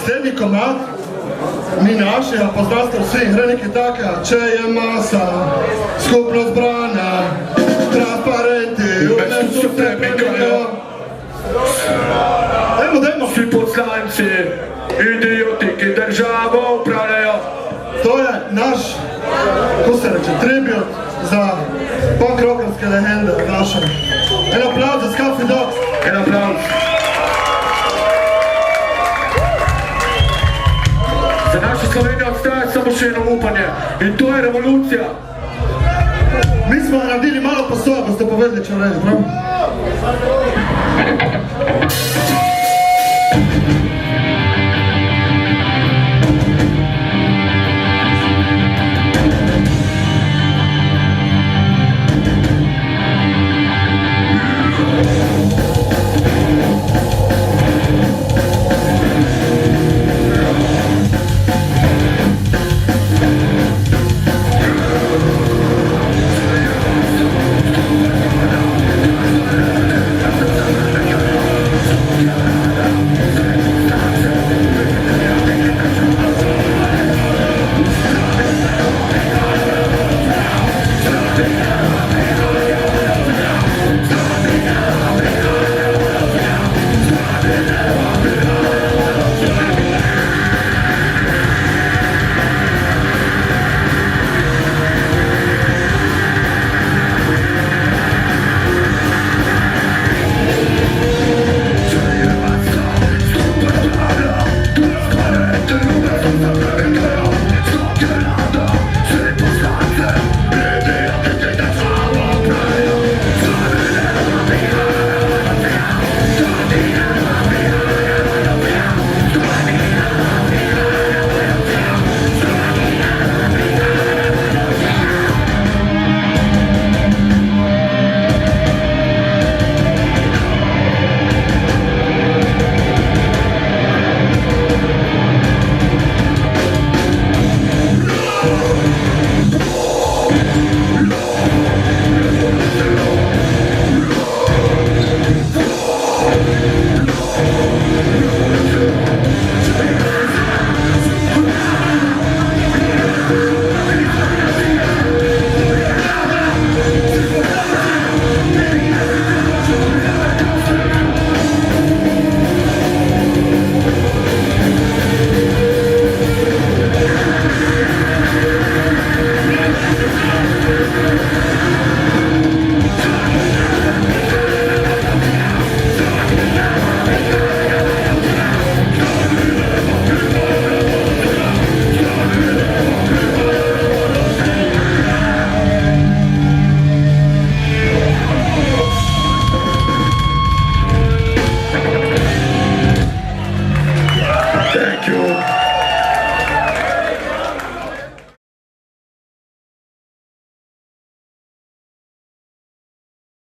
Sledi komad, mi naši, a pozdravstvo svih hraniki taka, če je masa, skupnost brana, transparenti, umesto se premikajo. Dajmo. Svi poslanci, idioti, ki državo upravljajo. To je naš, ko se reče, tribut za punk rockerske legende naše. En aplauz za Scruffy Dogs. En aplauz. Za naše Slovenije obstaja samo še eno upanje in to je revolucija. Mi smo naredili malo posoja, boste povedali, če reči, prav? Thank you.